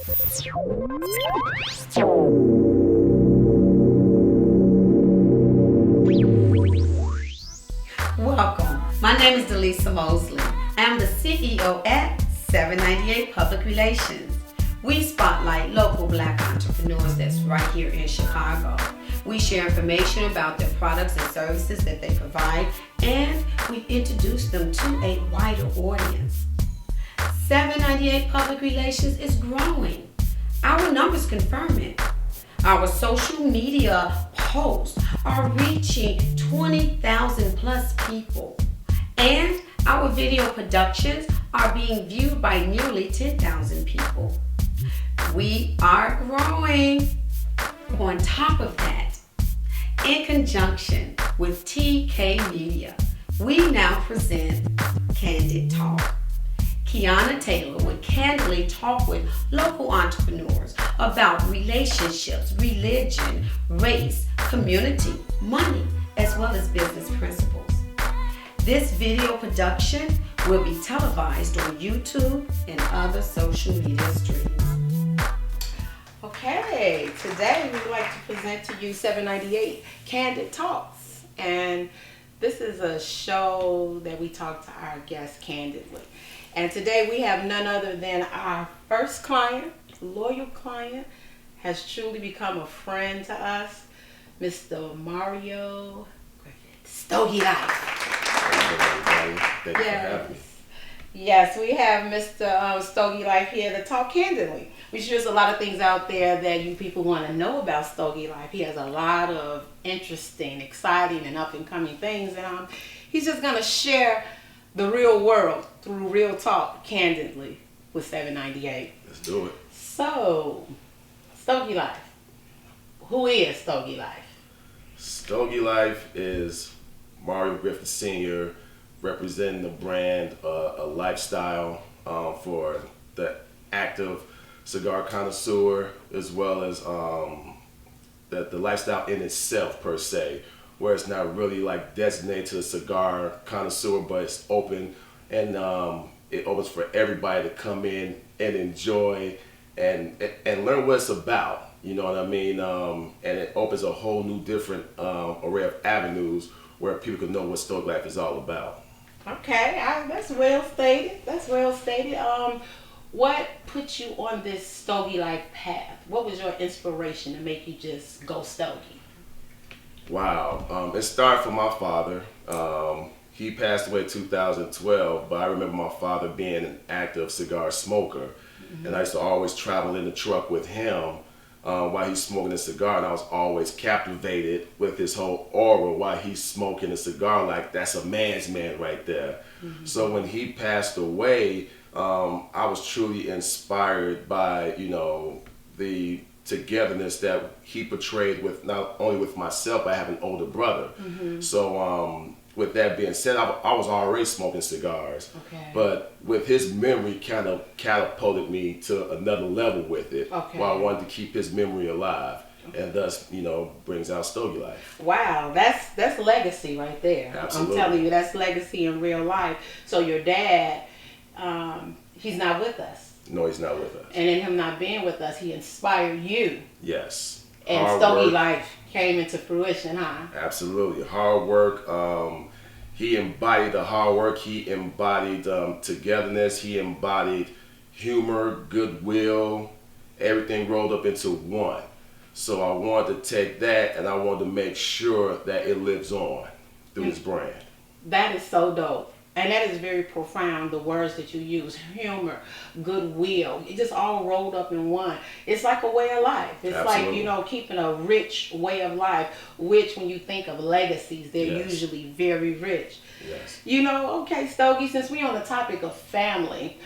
Welcome. My name is Delisa Mosley. I am the CEO at 798 Public Relations. We spotlight local Black entrepreneurs that's right here in Chicago. We share information about their products and services that they provide, and we introduce them to a wider audience. 798 Public Relations is growing. Our numbers confirm it. Our social media posts are reaching 20,000 plus people, and our video productions are being viewed by nearly 10,000 people. We are growing. On top of that, in conjunction with TK Media, we now present Candid Talk. Kiyona Taylor would candidly talk with local entrepreneurs about relationships, religion, race, community, money, as well as business principles. This video production will be televised on YouTube and other social media streams. Okay, today we would like to present to you 798 Candid Talks. And this is a show that we talk to our guests candidly. And today we have none other than our first client, loyal client, has truly become a friend to us, Mr. Mario Griffith, Stogie Life. Thank you for having me. Yes, we have Mr. Stogie Life here to talk candidly. There's a lot of things out there that you people want to know about Stogie Life. He has a lot of interesting, exciting, and up-and-coming things, and he's just going to share the real world through real talk candidly with 798. Let's do it. So, Stogie Life. Who is Stogie Life? Stogie Life is Mario Griffith Sr. representing the brand, a lifestyle for the active cigar connoisseur, as well as the lifestyle in itself per se, where it's not really like designated to a cigar connoisseur, but it's open, and it opens for everybody to come in and enjoy and learn what it's about. You know what I mean? And it opens a whole new different array of avenues where people can know what Stogie Life is all about. Okay, that's well stated. That's well stated. What put you on this Stogie Life path? What was your inspiration to make you just go Stogie? Wow, it started from my father. He passed away in 2012, but I remember my father being an active cigar smoker, and I used to always travel in the truck with him while he's smoking a cigar, and I was always captivated with his whole aura while he's smoking a cigar. Like, that's a man's man right there. So when he passed away, I was truly inspired by, you know, the togetherness that he portrayed with not only with myself, but I have an older brother. So with that being said, I was already smoking cigars, but with his memory kind of catapulted me to another level with it, while I wanted to keep his memory alive, and thus, you know, brings out Stogie Life. Wow, that's legacy right there. Absolutely. I'm telling you, that's legacy in real life. So your dad, he's not with us. No, he's not with us. And in him not being with us, he inspired you. Yes. And Stogie Life came into fruition, huh? Absolutely. Hard work. He embodied the hard work. He embodied togetherness. He embodied humor, goodwill, everything rolled up into one. So I wanted to take that, and I wanted to make sure that it lives on through his brand. That is so dope. And that is very profound, the words that you use. Humor, goodwill, it just all rolled up in one. It's like a way of life. It's Absolutely. like, you know, keeping a rich way of life, which when you think of legacies, they're usually very rich. Yes. You know, okay, Stogie, since we're on the topic of family,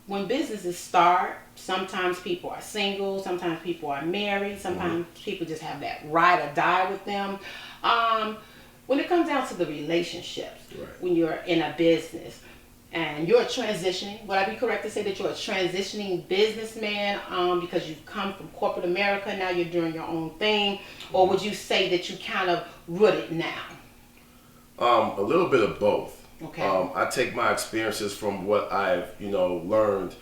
when businesses start, sometimes people are single, sometimes people are married, sometimes people just have that ride or die with them. When it comes down to the relationships, when you're in a business and you're transitioning, would I be correct to say that you're a transitioning businessman because you've come from corporate America, now you're doing your own thing, or would you say that you kind of rooted now? A little bit of both. Okay. I take my experiences from what I've, learned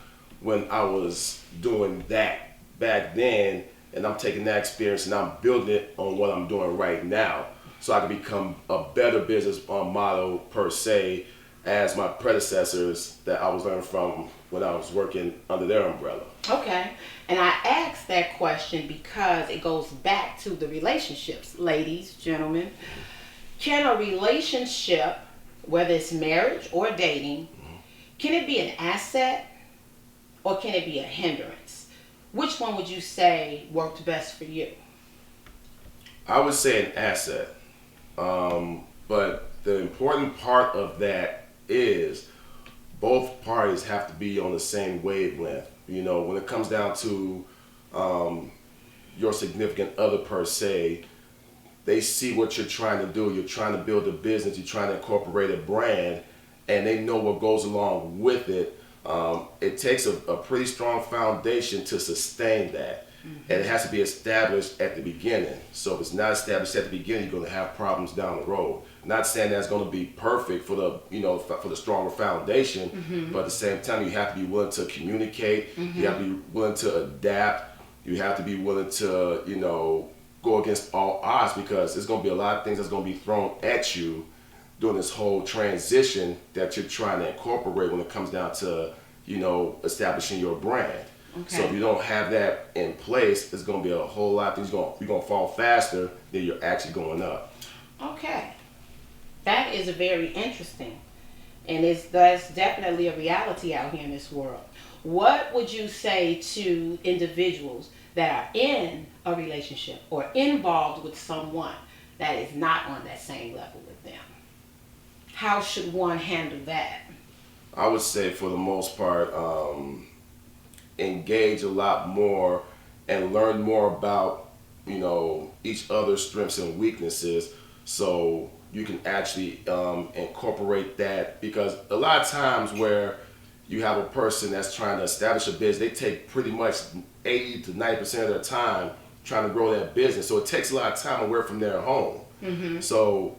when I was doing that back then, and I'm taking that experience and I'm building it on what I'm doing right now, so I can become a better business model per se as my predecessors that I was learning from when I was working under their umbrella. Okay. And I asked that question because it goes back to the relationships. Ladies, gentlemen, can a relationship, whether it's marriage or dating, can it be an asset or can it be a hindrance? Which one would you say worked best for you? I would say an asset. But the important part of that is both parties have to be on the same wavelength. You know, when it comes down to your significant other per se, they see what you're trying to do. You're trying to build a business, you're trying to incorporate a brand, and they know what goes along with it. It takes a pretty strong foundation to sustain that. And it has to be established at the beginning. So if it's not established at the beginning, you're going to have problems down the road. Not saying that's going to be perfect for the, you know, for the stronger foundation, but at the same time, you have to be willing to communicate. You have to be willing to adapt. You have to be willing to, you know, go against all odds, because there's going to be a lot of things that's going to be thrown at you during this whole transition that you're trying to incorporate when it comes down to, you know, establishing your brand. Okay. So if you don't have that in place, there's going to be a whole lot of things. You're going to fall faster than you're actually going up. Okay. That is very interesting. And that's definitely a reality out here in this world. What would you say to individuals that are in a relationship or involved with someone that is not on that same level with them? How should one handle that? I would say for the most part, engage a lot more and learn more about, you know, each other's strengths and weaknesses, so you can actually incorporate that. Because a lot of times where you have a person that's trying to establish a business, they take pretty much 80 to 90% of their time trying to grow that business. So it takes a lot of time away from their home. So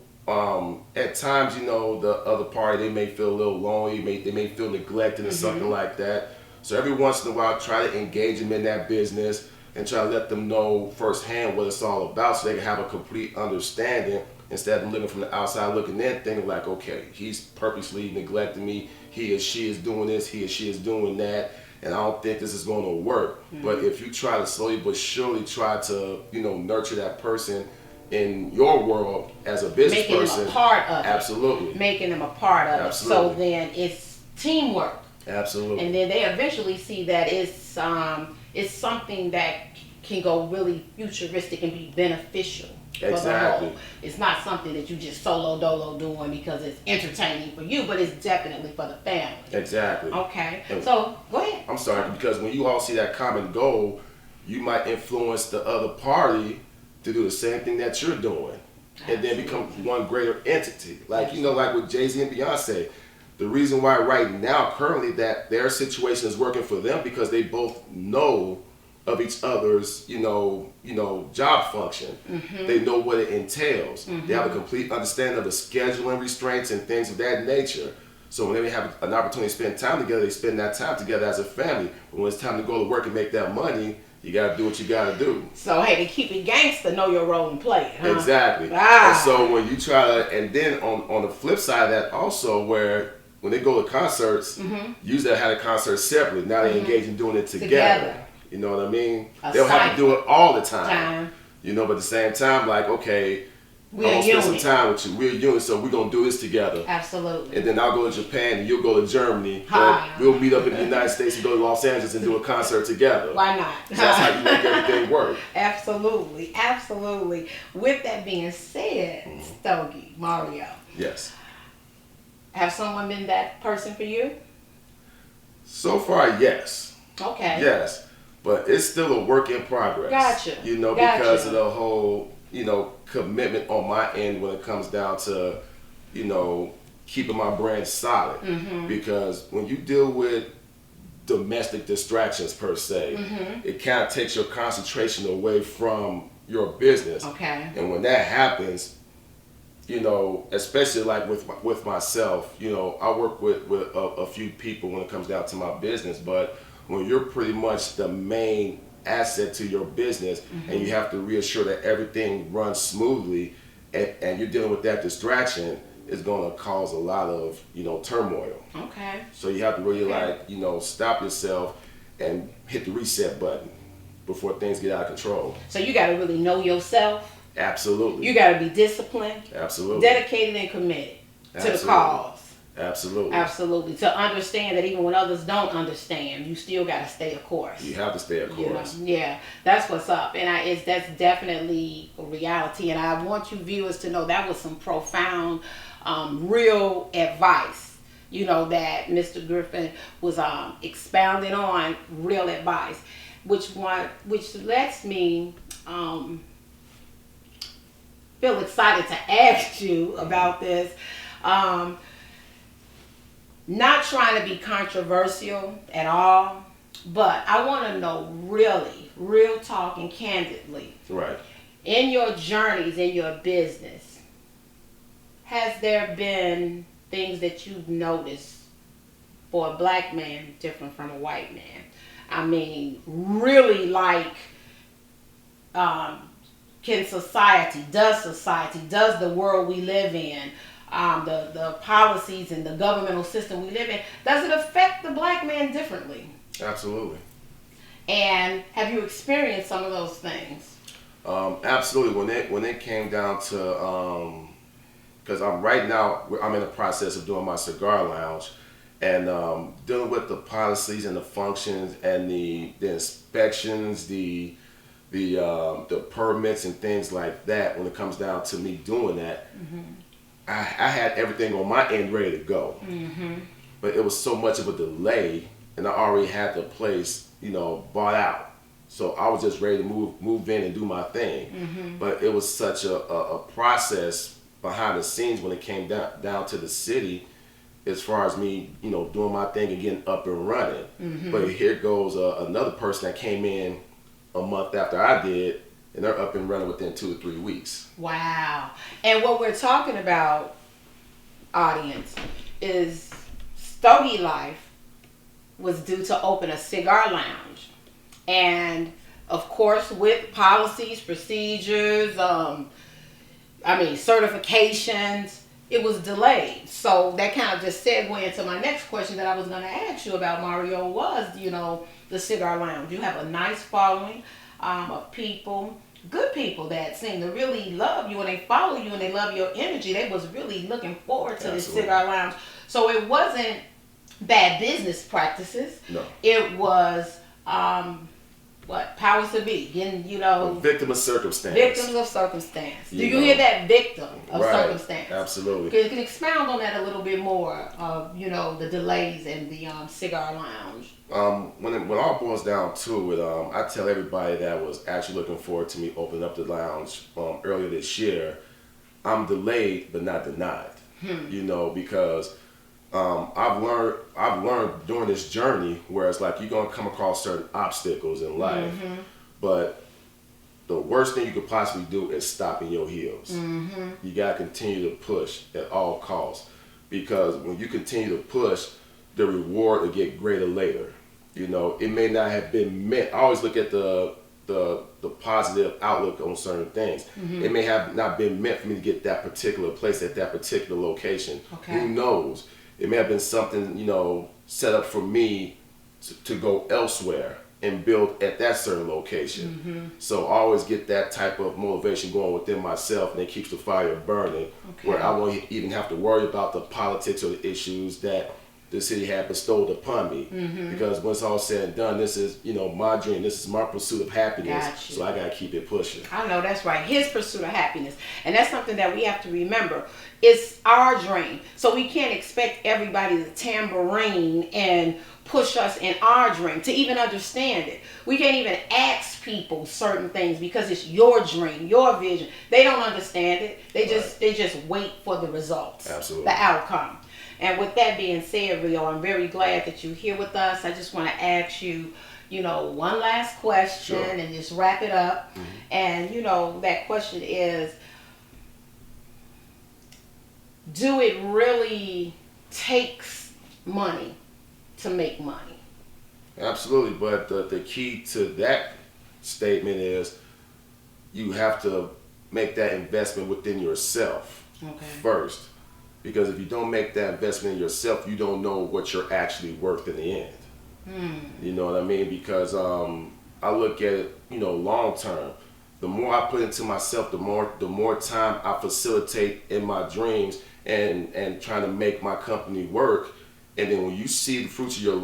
at times, you know, the other party, they may feel a little lonely, they may feel neglected or something like that. So every once in a while, try to engage them in that business and try to let them know firsthand what it's all about, so they can have a complete understanding, instead of looking from the outside looking in, thinking like, okay, he's purposely neglecting me, he or she is doing this, he or she is doing that, and I don't think this is going to work. But if you try to slowly but surely try to, you know, nurture that person in your world as a business Making person. them a part of Absolutely. it. Making them a part of Absolutely. it. So then it's teamwork. Absolutely. And then they eventually see that it's something that can go really futuristic and be beneficial for the Exactly. whole. It's not something that you just solo dolo doing because it's entertaining for you, but it's definitely for the family. Exactly. Okay. And- So go ahead. I'm sorry, because when you all see that common goal, you might influence the other party to do the same thing that you're doing, and then become one greater entity. Like, you know, like with Jay-Z and Beyonce, the reason why right now, currently, that their situation is working for them, because they both know of each other's, you know, job function. They know what it entails. They have a complete understanding of the scheduling restraints and things of that nature. So when they have an opportunity to spend time together, they spend that time together as a family. But when it's time to go to work and make that money, you gotta do what you gotta do. So hey, to keep it gangster, know your role and play it, huh? Exactly. And so when you try to, and then on the flip side of that also, where when they go to concerts, usually they had a concert separately. Now they engage in doing it together. You know what I mean? They don't have to do it all the time. You know, but at the same time, like, okay, We're I'm a gonna spend some unit. time with you. We're a unit, so we're gonna do this together. Absolutely. And then I'll go to Japan and you'll go to Germany. Ha. We'll meet up in the United States and go to Los Angeles and do a concert together. Why not? So that's how you make everything work. Absolutely, absolutely. With that being said, Stogie, Mario, Yes. have someone been that person for you? So far, yes. Okay. Yes. But it's still a work in progress. Gotcha. You know, Gotcha. because of the whole, you know, commitment on my end when it comes down to, you know, keeping my brand solid. Because when you deal with domestic distractions per se, it kind of takes your concentration away from your business. Okay. And when that happens, you know, especially like with myself, you know, I work with a few people when it comes down to my business, but when you're pretty much the main asset to your business, and you have to reassure that everything runs smoothly, and you're dealing with that distraction, is going to cause a lot of, turmoil. Okay. So you have to really stop yourself and hit the reset button before things get out of control. So you got to really know yourself. Absolutely. You got to be disciplined. Absolutely. Dedicated and committed to the cause. Absolutely. Absolutely. To understand that even when others don't understand, you still got to stay a course. You have to stay a course. Yeah, that's what's up. And that's definitely a reality. And I want you viewers to know that was some profound, real advice, that Mr. Griffin was expounding on, real advice, which lets me feel excited to ask you about this. Not trying to be controversial at all, but I want to know really, real talk and candidly. Right. In your journeys, in your business, has there been things that you've noticed for a black man different from a white man? I mean, really does society, does the world we live in, the policies and the governmental system we live in, does it affect the black man differently? Absolutely. And have you experienced some of those things? Absolutely. When it came down to, because I'm in the process of doing my cigar lounge, and dealing with the policies and the functions and the inspections, the permits and things like that. When it comes down to me doing that, I had everything on my end ready to go, but it was so much of a delay, and I already had the place, bought out. So I was just ready to move in and do my thing. But it was such a process behind the scenes when it came down to the city, as far as me, doing my thing and getting up and running. But here goes another person that came in a month after I did, and they're up and running within 2 to 3 weeks. Wow. And what we're talking about, audience, is Stogie Life was due to open a cigar lounge. And of course, with policies, procedures, certifications, it was delayed. So that kind of just segued into my next question that I was going to ask you about, Mario, was, the cigar lounge. You have a nice following of people, good people that seem to really love you, and they follow you, and they love your energy. They was really looking forward to this cigar lounge. So it wasn't bad business practices. No. It was powers to be, a victim of circumstance. Victims of circumstance. Do you hear that? Victim of circumstance. Absolutely. Can you expound on that a little bit more of, the delays in the cigar lounge? When it all boils down to it, I tell everybody that was actually looking forward to me opening up the lounge earlier this year, I'm delayed but not denied. Because I've learned during this journey where it's like you're gonna come across certain obstacles in life, but the worst thing you could possibly do is stop in your heels. You gotta continue to push at all costs, because when you continue to push, the reward will get greater later. It may not have been meant. I always look at the positive outlook on certain things. It may have not been meant for me to get that particular place at that particular location. Okay. Who knows? It may have been something, set up for me to go elsewhere and build at that certain location. So I always get that type of motivation going within myself, and it keeps the fire burning, where I won't even have to worry about the politics or the issues that the city had bestowed upon me. Because when it's all said and done, this is, my dream. This is my pursuit of happiness. So I got to keep it pushing. I know that's right. His pursuit of happiness. And that's something that we have to remember. It's our dream. So we can't expect everybody to tambourine and push us in our dream to even understand it. We can't even ask people certain things because it's your dream, your vision. They don't understand it. They just wait for the results. Absolutely. The outcome. And with that being said, Rio, I'm very glad that you're here with us. I just want to ask you, one last question and just wrap it up. And, that question is, do it really takes money to make money? Absolutely, but the key to that statement is you have to make that investment within yourself first. Because if you don't make that investment in yourself, you don't know what you're actually worth in the end. You know what I mean? Because I look at it, long term. The more I put into myself, the more time I facilitate in my dreams and trying to make my company work. And then when you see the fruits of your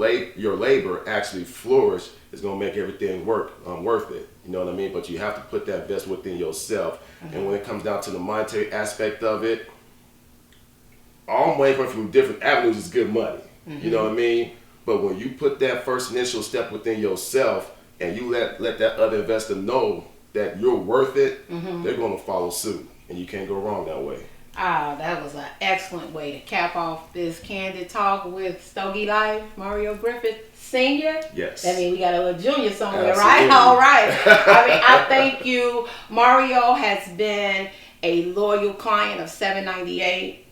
labor actually flourish, it's gonna make everything worth it. You know what I mean? But you have to put that investment within yourself. And when it comes down to the monetary aspect of it, all money coming from different avenues is good money. You know what I mean? But when you put that first initial step within yourself and you let that other investor know that you're worth it, they're going to follow suit. And you can't go wrong that way. Ah, that was an excellent way to cap off this candid talk with Stogie Life, Mario Griffith Sr. Yes. I mean, we got a little junior somewhere, Absolutely. right? All right. I mean, I thank you. Mario has been a loyal client of 798.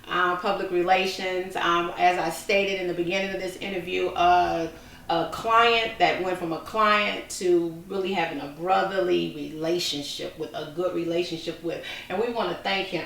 Public relations. As I stated in the beginning of this interview, a client that went from a client to really having a brotherly relationship with, a good relationship with. And we want to thank him.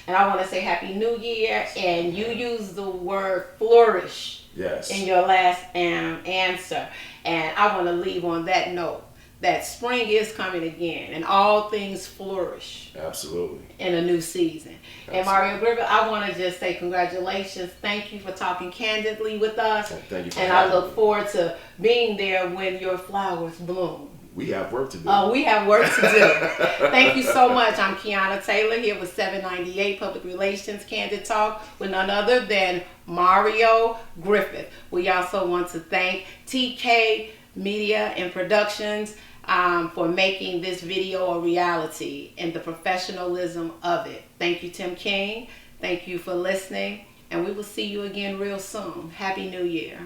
And I want to say Happy New Year. And you used the word flourish in your last answer. And I want to leave on that note, that spring is coming again and all things flourish. Absolutely. In a new season. Absolutely. And Mario Griffith, I want to just say congratulations. Thank you for talking candidly with us. And thank you for and I look forward to being there when your flowers bloom. We have work to do. We have work to do. Thank you so much. I'm Kiyona Taylor here with 798 Public Relations Candid Talk with none other than Mario Griffith. We also want to thank TK Media and Productions for making this video a reality and the professionalism of it. Thank you, Tim King. Thank you for listening. And we will see you again real soon. Happy New Year.